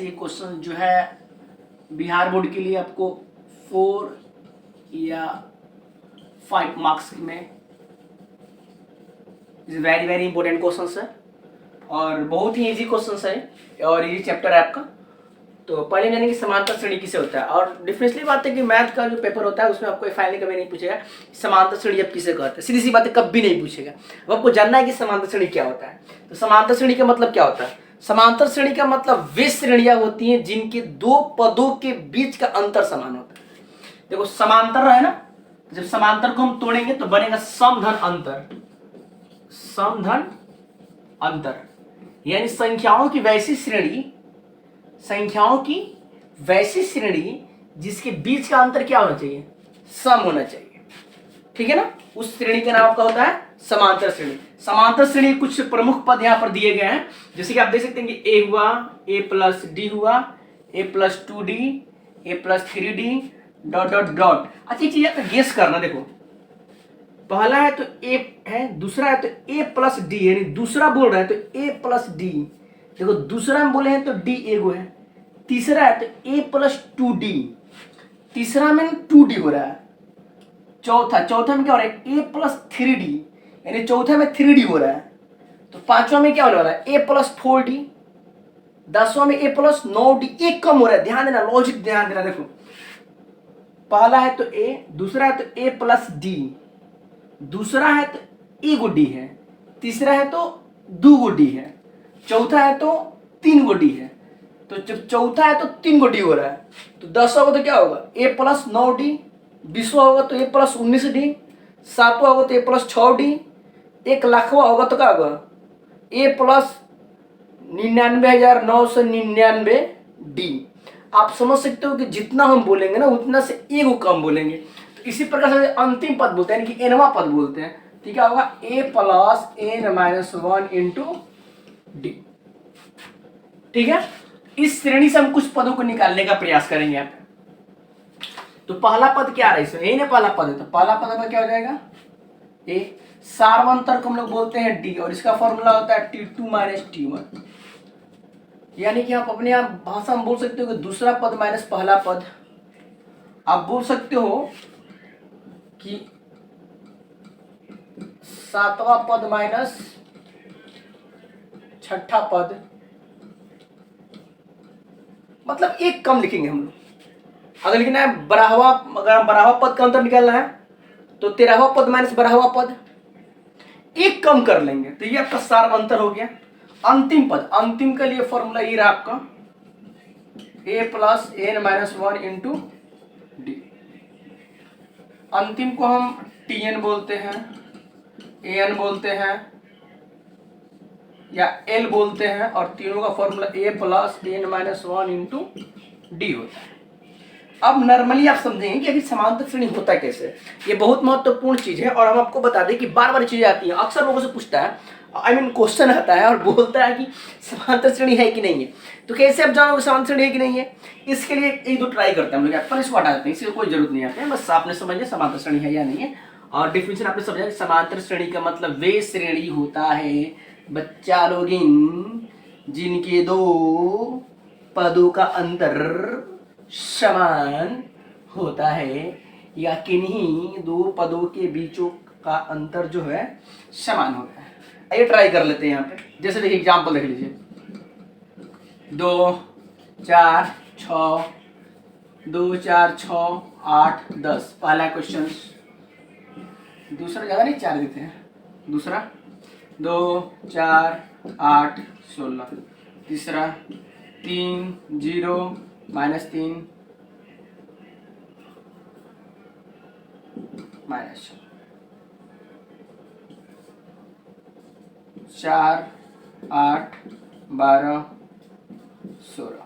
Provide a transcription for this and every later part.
ये क्वेश्चन जो है बिहार बोर्ड के लिए आपको 4 या 5 मार्क्स में वेरी वेरी इंपॉर्टेंट क्वेश्चन है और बहुत ही इजी क्वेश्चन है और ये चैप्टर है आपका। तो पहले जानेंगे समांतर श्रेणी किसे होता है। और डिफरेंटली बात है कि मैथ का जो पेपर होता है उसमें आपको फाइनली कभी नहीं पूछेगा समांतर श्रेणी अब किसे कहते हैं, सीधी सी बात है कभी नहीं पूछेगा। अब आपको जानना है कि समांतर श्रेणी क्या होता है। तो समांतर श्रेणी का मतलब क्या होता है? समांतर श्रेणी का मतलब वे श्रेणियां होती हैं जिनके दो पदों के बीच का अंतर समान होता है। देखो समांतर है ना, जब समांतर को हम तोड़ेंगे तो बनेगा समधन अंतर। समधन अंतर यानी संख्याओं की वैसी श्रेणी जिसके बीच का अंतर क्या होना चाहिए? सम होना चाहिए। ठीक है ना, उस श्रेणी का नाम आपका होता है समांतर श्रेणी। समांतर श्रेणी कुछ प्रमुख पद यहां पर दिए गए हैं, जैसे कि आप देख सकते हैं कि ए हुआ, ए प्लस डी हुआ, A plus 2d, A plus 3d dot dot dot. अच्छा एक चीज आप गेस करना, देखो पहला है तो ए है, दूसरा है तो ए प्लस डी, यानी दूसरा बोल रहा है तो ए प्लस डी। देखो दूसरा में बोले हैं तो डी एगो है, तीसरा है तो ए प्लस 2d, तीसरा में 2d हो रहा है, चौथा में क्या हो रहा है? ए प्लस 3d, यानी चौथा में 3d हो रहा है। तो पांचवा में क्या होने वाला है? ए प्लस 4d, 10वां में ए प्लस 9d। एक कम हो रहा है, ध्यान देना, लॉजिक ध्यान देना। देखो पहला है तो ए, दूसरा है तो ए प्लस डी, दूसरा है तो ए गो डी है, तीसरा है तो 2 गो डी है, चौथा है तो 3 गो डी है। तो जब चौथा है तो 3 गो डी हो रहा है, तो 10वां होगा तो क्या होगा? ए प्लस 9d, 20वां होगा तो ए प्लस 19d, 7वां होगा तो ए प्लस 6d, 1,00,000वां होगा तो क्या होगा? A plus 99,999d। आप समझ सकते हो कि जितना हम बोलेंगे ना उतना से एगो कम बोलेंगे। तो इसी प्रकार से अंतिम पद बोलते हैं, यानी कि एनवा पद बोलते हैं। तो क्या होगा? A plus N minus 1 into D. ठीक है, इस श्रेणी से हम कुछ पदों को निकालने का प्रयास करेंगे यहाँ पे। तो पहला पद क्या है इसमें? ए ने पहला पद है, तो पहला पद में क्या हो जाएगा? ए। सार्वंतर को हम लोग बोलते हैं डी, और इसका फॉर्मूला होता है T2 माइनस T1। यानी कि आप अपने आप भाषा में बोल सकते हो कि दूसरा पद माइनस पहला पद। आप बोल सकते हो कि 7वां पद माइनस 6ठा पद, मतलब एक कम लिखेंगे हम लोग। अगर लिखना है बारहवां, अगर हम 12वां पद का अंतर निकालना है तो 13वां पद माइनस 12वां पद, एक कम कर लेंगे। तो ये आपका सार्वंतर हो गया। अंतिम पद, अंतिम के लिए फॉर्मूला ये रहा आपका A plus N minus 1 into D. अंतिम को हम टीएन बोलते हैं, एन बोलते हैं या एल बोलते हैं, और तीनों का formula A plus N minus 1 into D होता है। अब नॉर्मली आप समझेंगे कि अभी समांतर श्रेणी होता कैसे। ये बहुत महत्वपूर्ण चीज है और हम आपको बता दें कि बार बार चीजें आती हैं, अक्सर लोगों से पूछता है, क्वेश्चन आता है और बोलता है कि समांतर श्रेणी है कि नहीं है। तो कैसे आप जानोगे समांतर श्रेणी है कि नहीं है? इसके लिए एक दो ट्राई करते हैं हम लोग, पर इसको हटा देते हैं, इसकी कोई जरूरत नहीं आती है। बस आपने समझ लिया समांतर श्रेणी है या नहीं है, और डिफिनेशन आपने समझा कि समांतर श्रेणी का मतलब वे श्रेणी होता है बच्चा लोगिन जिनके दो पदों का अंतर समान होता है, या किन्हीं दो पदों के बीचों का अंतर जो है समान होता है। आइए ट्राई कर लेते हैं यहाँ पे। जैसे देखिए एग्जाम्पल देख लीजिए, 2 4 6 2 4 6 8 10 पहला क्वेश्चन। दूसरा ज़्यादा नहीं, 4 देते हैं। दूसरा 2 4 8 16। तीसरा 3 0 माइनस 3 माइनस 4 8 12 16।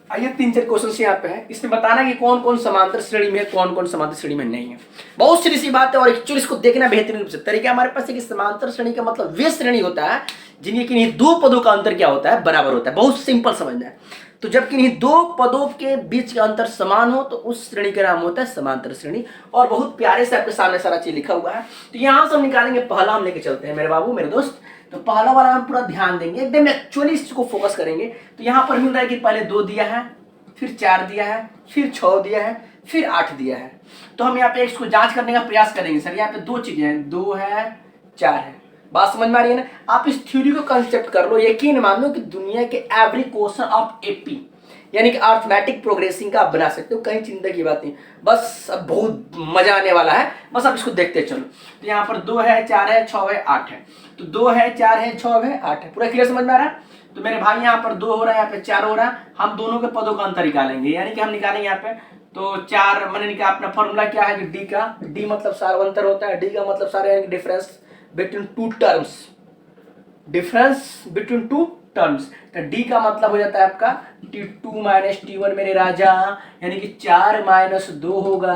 आइए 3-4 क्वेश्चन यहाँ पे है, इसमें बताना कि कौन कौन समांतर श्रेणी में है, कौन कौन समांतर श्रेणी में नहीं है। बहुत सीधी सी बात है और एक्चुअली इसको देखना बेहतरीन रूप से। तरीका हमारे पास है कि समांतर श्रेणी का मतलब वे श्रेणी होता है जिनके किन्हीं दो पदों का अंतर क्या होता है? बराबर होता है। बहुत सिंपल समझना है। तो जब किन्हीं दो पदों के बीच का अंतर समान हो तो उस श्रेणी का नाम होता है समांतर श्रेणी। और बहुत प्यारे से आपके सामने सारा चीज लिखा हुआ है। तो यहां से हम निकालेंगे, पहला हम लेके चलते हैं मेरे बाबू मेरे दोस्त, तो पहला वाला हम पूरा ध्यान देंगे, एकदम एक्चुअली इसको फोकस करेंगे। तो यहाँ पर मिल रहा है कि पहले 2 दिया है, फिर 4 दिया है, फिर 6 दिया है, फिर 8 दिया है। तो हम यहाँ पे इसको जांच करने का प्रयास करेंगे। सर यहाँ पे 2 चीजें हैं, 2 है 4 है, बात समझ में आ रही है ना। आप इस थ्योरी को कंसेप्ट कर लो, यकीन मान लो कि दुनिया के एवरी क्वेश्चन ऑफ एपी यानी कि अर्थमेटिक प्रोग्रेसिंग का आप बना सकते हो, कहीं चिंता की बात नहीं। बस अब बहुत मजा आने वाला है, बस आप इसको देखते चलो। तो यहाँ पर 2 है 4 है 6 है 8 है, तो 2 है 4 है 6 है 8 है, पूरा क्लियर समझ में आ रहा है। तो मेरे भाई यहाँ पर 2 हो रहा है, यहाँ पे 4 हो रहा है। हम दोनों के पदों का अंतर निकालेंगे, यानी कि हम निकालेंगे यहाँ पे तो 4 मैंने निकाला। अपना फॉर्मूला क्या है कि डी का, डी मतलब सार्वंतर होता है, डी का मतलब सारे difference between 2 terms, difference between 2 terms. तो डी का मतलब हो जाता है आपका T2 माइनस T1 मेरे राजा, यानी कि 4 माइनस 2 होगा,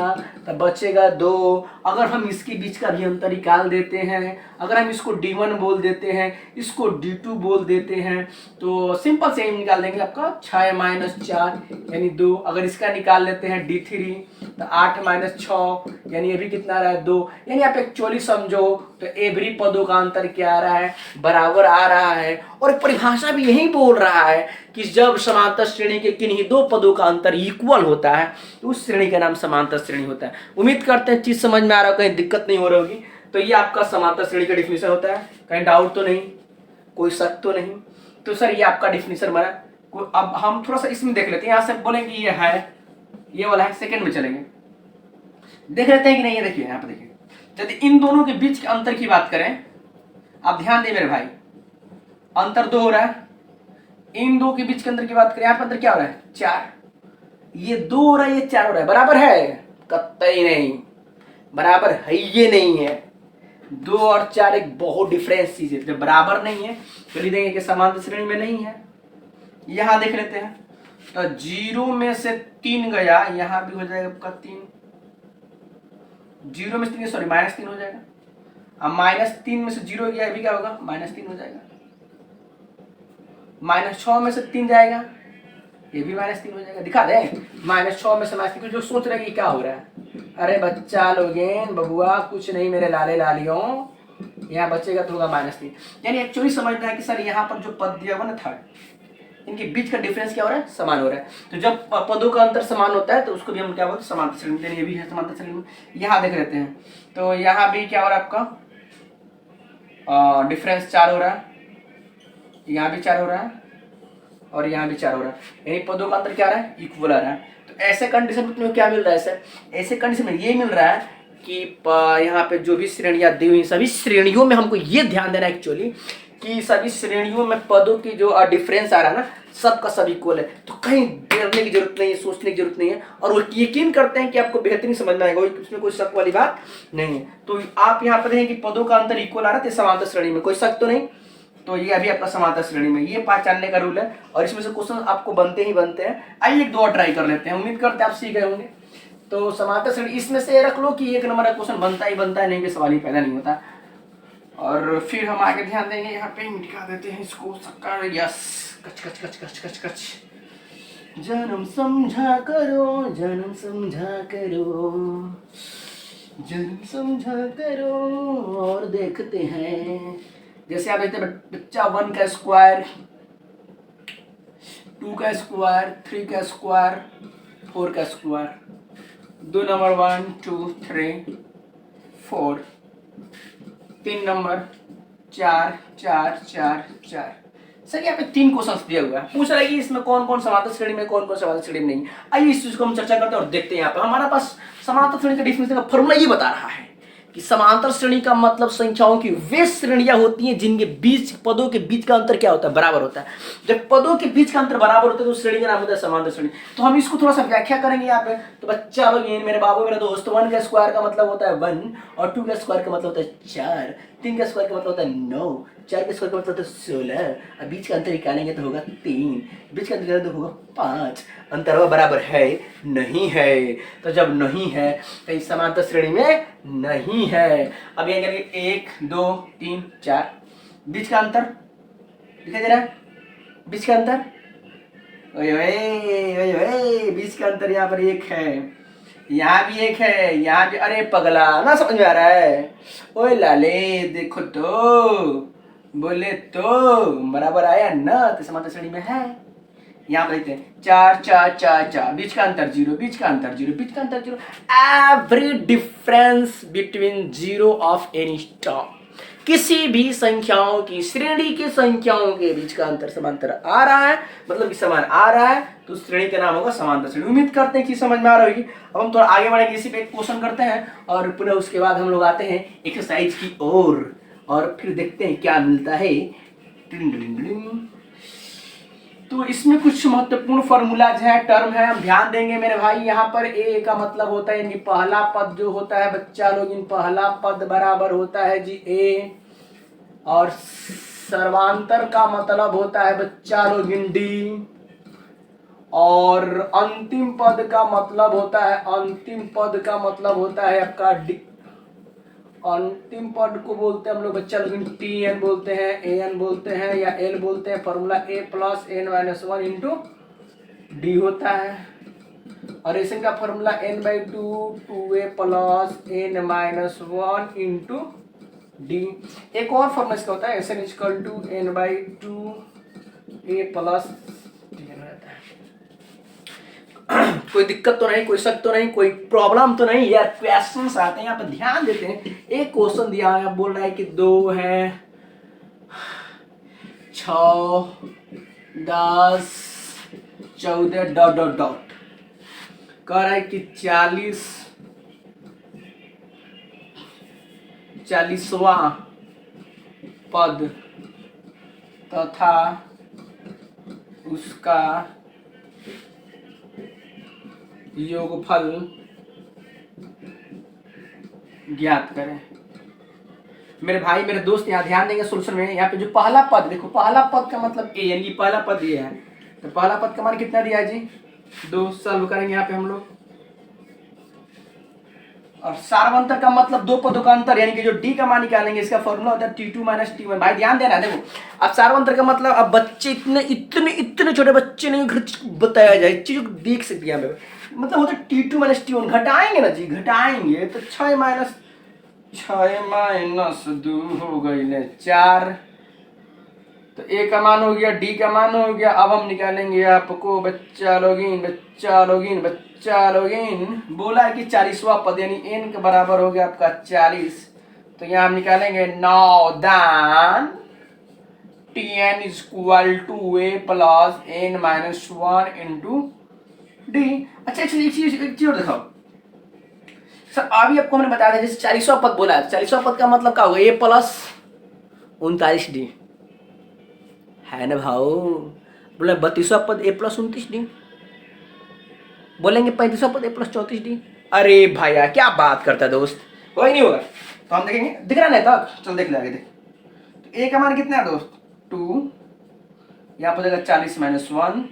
तब बचेगा 2। अगर हम इसके बीच का भी अंतर निकाल देते हैं, अगर हम इसको D1 बोल देते हैं, इसको D2 बोल देते हैं, तो सिंपल से निकाल देंगे आपका 6 माइनस 4 यानी 2। अगर इसका निकाल लेते हैं D3 तो 8 माइनस 6 यानी ये भी कितना आ रहा है 2। यानी आप एक्चुअली समझो तो एवरी पदों का अंतर क्या आ रहा है, बराबर आ रहा है। और परिभाषा भी यही बोल रहा है कि जब समांतर श्रेणी के किन्हीं 2 पदों का अंतर इक्वल होता है तो उस श्रेणी का नाम समांतर श्रेणी होता है। उम्मीद करते हैं चीज समझ में आ रहा हो, कहीं दिक्कत नहीं हो रही होगी। तो ये आपका समांतर श्रेणी का डिफिनेशन होता है, कहीं डाउट तो नहीं, कोई शक तो नहीं। तो सर ये आपका डिफिनेशन बना। अब हम थोड़ा सा इसमें देख लेते हैं, यहाँ से बोलेंगे ये है, ये वाला है, सेकंड में चलेंगे, देख लेते हैं कि नहीं। ये देखिए यहाँ पर देखिए, यदि इन दोनों के बीच के अंतर की बात करें, आप ध्यान दें मेरे भाई, अंतर 2 हो रहा है। इन 2 के बीच के अंतर की बात करें, यहाँ पर अंतर क्या हो रहा है 4, ये 2 हो रहा है, ये 4 हो रहा है, बराबर है? कतई नहीं, बराबर है ये नहीं है। 2 और 4 एक बहुत डिफरेंस चीज है, जब बराबर नहीं है तो लिख देंगे कि समांतर श्रेणी में नहीं है। यहां देख लेते हैं, तो 0 में से 3 गया, यहां भी हो जाएगा आपका 3, 0 में से 3 सॉरी -3 हो जाएगा। अब -3 में से 0 गया, अभी क्या होगा -3 हो जाएगा। -6 में से 3 जाएगा, ये भी -3 हो जाएगा। दिखा दें -6 में से -3, जो सोच रहे हैं कि क्या हो रहा है, अरे बच्चा लोगेन बबुआ कुछ नहीं मेरे लाले लालियों, यहाँ बचेगा तो होगा -3। यानी एक्चुअली समझना है कि सर यहाँ पर जो पद दिया हुआ ना थर्ड, इनके बीच का डिफरेंस क्या हो रहा है, समान हो रहा है। तो जब पदों का अंतर समान होता है तो उसको भी हम क्या बोलते हैं, समांतर श्रेणी। ये भी है समांतर श्रेणी में। यहाँ देख लेते हैं, तो यहाँ भी क्या हो रहा है आपका डिफरेंस 4 हो रहा है, यहाँ भी 4 हो रहा है और यहाँ भी 4 हो रहा है, यानी पदों का अंतर क्या आ रहा है, इक्वल आ रहा है। तो ऐसे कंडीशन में क्या मिल रहा है सर, ऐसे कंडीशन में ये मिल रहा है कि यहाँ पे जो भी श्रेणियां दी हुई सभी श्रेणियों में हमको ये ध्यान देना है एक्चुअली कि सभी श्रेणियों में पदों की जो डिफरेंस आ रहा है ना, सबका सब इक्वल है। तो कहीं डरने की जरूरत नहीं है, सोचने की जरूरत नहीं है, और वो यकीन करते हैं कि आपको बेहतरीन समझ में आएगा, उसमें कोई शक वाली बात नहीं है। तो आप यहाँ पर देखें कि पदों का अंतर इक्वल आ रहा है समांतर श्रेणी में, कोई शक तो नहीं। तो ये अभी आपका समांतर श्रेणी में ये पहचानने का रूल है, और इसमें से क्वेश्चन आपको बनते ही बनते हैं। आइए 1 2 और ट्राई कर लेते हैं, उम्मीद करते हैं आप सीख गए होंगे। तो समांतर श्रेणी इसमें से रख लो कि 1 नंबर का क्वेश्चन बनता ही बनता है, नहीं कि सवाल ही पैदा नहीं होता। और फिर हम आगे ध्यान देंगे, यहाँ पे मिटा देते हैं इसको सक्का, यस, कच कच कच कच कच कच। जन्म समझा करो, जन्म समझा करो, जन्म समझा करो, और देखते हैं। जैसे आप देखते हैं बच्चा 1 का स्क्वायर, 2 का स्क्वायर, 3 का स्क्वायर, 4 का स्क्वायर, 2 नंबर 1 2 3 4, 3 नंबर 4 4 4 4। सर यहाँ पे 3 क्वेश्चन दिया हुआ है, पूछ रहा है कि इसमें कौन कौन समांतर श्रेणी में, कौन कौन समांतर श्रेणी में नहीं। आइए इस चीज को हम चर्चा करते हैं और देखते हैं। यहाँ पे हमारा पास समांतर श्रेणी का डिफिनेशन का फॉर्मूला ये बता रहा है कि समांतर श्रेणी का मतलब संख्याओं की वे श्रेणियां होती हैं जिनके बीच पदों के बीच का अंतर क्या होता है, बराबर होता है। जब पदों के बीच का अंतर बराबर होता है तो श्रेणी का नाम होता है समांतर श्रेणी। तो हम इसको थोड़ा सा व्याख्या करेंगे यहाँ पे। तो बच्चा लोग, मेरे बाबू मेरे दोस्त, 1 का स्क्वायर का मतलब होता है 1, और 2 का स्क्वायर का मतलब होता है 4, 3 का स्क्वायर का मतलब होता है 9, 4 का स्क्वायर का मतलब होता है 16। अब बीच का अंतर निकालेंगे तो होगा 3, बीच का अंतर निकालेंगे तो होगा 5। अंतर बराबर है नहीं है, तो जब नहीं है तो इस समांतर श्रेणी में नहीं है। अब ये करेंगे 1 2 3 4, बीच का अंतर दिखाई दे रहा है, बीच का अंतर, ओए ओए ओए, बीच का अंतर यहाँ पर 1 है, यहाँ भी 1 है, यहाँ भी। अरे पगला, ना समझ में आ रहा है? ओए लाले देखो तो, बोले तो बराबर आया न, तो समांतर श्रेणी में है। यहाँ पर देखते हैं 4 4 4 4, बीच का अंतर 0, बीच का अंतर 0, बीच का अंतर 0, every difference between 0 of any term, किसी भी संख्याओं की श्रेणी के संख्याओं के बीच का अंतर समांतर आ रहा है, मतलब कि समान आ रहा है, तो श्रेणी का नाम होगा समांतर श्रेणी। उम्मीद करते हैं कि समझ में आ रही होगी। अब हम थोड़ा आगे बढ़ेंगे, इसी पे एक क्वेश्चन करते हैं और पुनः उसके बाद हम लोग आते हैं एक्सरसाइज की ओर और फिर देखते हैं क्या मिलता है। तो इसमें कुछ महत्वपूर्ण फॉर्मूलाज है, टर्म है, हम ध्यान देंगे मेरे भाई। यहाँ पर ए का मतलब होता है यानी पहला पद जो होता है बच्चा लोग, इन पहला पद बराबर होता है जी ए, और सर्वांतर का मतलब होता है बच्चा लोग इन डी, और अंतिम पद का मतलब होता है, अंतिम पद का मतलब होता है आपका डी। अंतिम पद को बोलते हैं हम लोग बच्चा लोग टी एन बोलते हैं, ए एन बोलते हैं या एल बोलते हैं। Formula A plus N minus 1 into D होता है, और एसन का formula N by two A plus N minus 1 into D. एक और फॉर्मूला इसका होता है S N equal to N by two A plus D रहता है। कोई दिक्कत तो नहीं, कोई शक तो नहीं, कोई प्रॉब्लम तो नहीं यार। क्वेश्चंस आते हैं यहाँ पर, ध्यान देते हैं। एक क्वेश्चन दिया है, बोल रहा है कि 2 है 6 10 14 डॉट डॉट डॉट, कह रहा है कि 40वां पद तथा उसका योगफल ज्ञात करें। मेरे भाई मेरे दोस्त यहाँ ध्यान देंगे सोल्यूशन में। यहाँ पे जो पहला पद देखो, पहला पद का मतलब ए, यानी पहला पद ये है, तो पहला पद का मान कितना दिया है जी 2। सॉल्व करेंगे यहाँ पे हम लोग, और सार्वंतर का मतलब दो पदों का अंतर, यानी कि जो डी का मान निकालेंगे इसका फॉर्मूला होता है T2 माइनस T1। भाई ध्यान देना, देखो अब सार्वंतर का मतलब, अब बच्चे इतने इतने इतने छोटे बच्चे नहीं बताया जाए, चीजों को देख सकते हैं यहाँ पे, मतलब होता है T2 माइनस T1, घटाएंगे ना जी, घटाएंगे तो 6 माइनस 2 हो गई 4, तो ए का मान हो गया, डी का मान हो गया। अब हम निकालेंगे आपको बच्चा लोगिन बोला है कि 40वां पद यानी n के बराबर हो गया आपका 40, तो यहाँ हम निकालेंगे 9 दान Tn is equal to A plus N minus 1 into d. अच्छा एक चीज और दिखाओ सर, अभी आपको हमने बताया था जैसे 40वां पद बोला है, 40वां पद का मतलब क्या होगा, ए प्लस 39 डी है ना भाऊ। बोले 32वां पद ए प्लस 29 डी, बोलेंगे 35वां पद ए प्लस 34 डी। अरे भैया क्या बात करता है दोस्त, कोई नहीं होगा तो हम देखेंगे, दिख रहा नहीं तब, चल देख ले आगे देख। तो ए का मान कितना है दोस्त 2, यहाँ पर जाएगा 40 माइनस 1,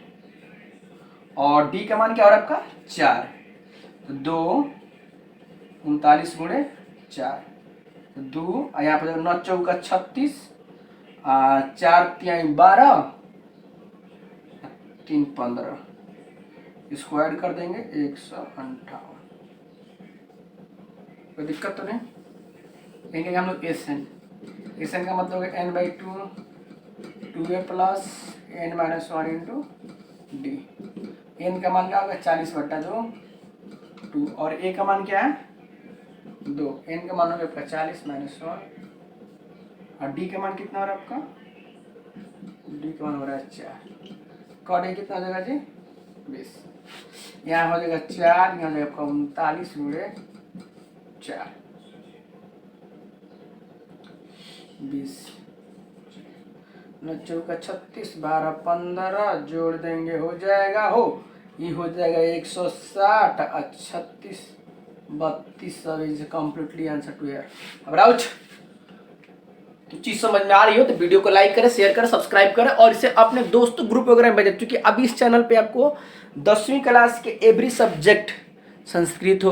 और डी का मान क्या हो रहा है आपका 4, तो 2 39 गुणे 4, तो 2, यहाँ पर 9 चौका 36, 4 3 12, 3 15, इसको ऐड कर देंगे 158। कोई दिक्कत तो नहीं। कहेंगे हम लोग एस एन का मतलब है n by 2 a plus N minus 1 into d. N का मान क्या होगा 40/2, और ए का मान क्या है 2, एन का मान होगा आपका 40 माइनस 1, और डी का मान कितना हो रहा है आपका, डी का मान हो रहा है 4, कॉट ए कितना हो जाएगा जी 20, यहाँ हो जाएगा 4, यहाँ हो जाएगा आपका 39 गुणे 4 20, 9 चौका 36, 12 15 जोड़ देंगे हो जाएगा ये हो जाएगा 160, 36 32। सब is completely answer to here. अब राउट तो चीज समझ में आ रही हो तो वीडियो को लाइक करें, शेयर करें, सब्सक्राइब करें, और इसे अपने दोस्तों ग्रुप वगैरह में भेजें, क्योंकि अभी इस चैनल पे आपको 10वीं क्लास के एवरी सब्जेक्ट, संस्कृत हो,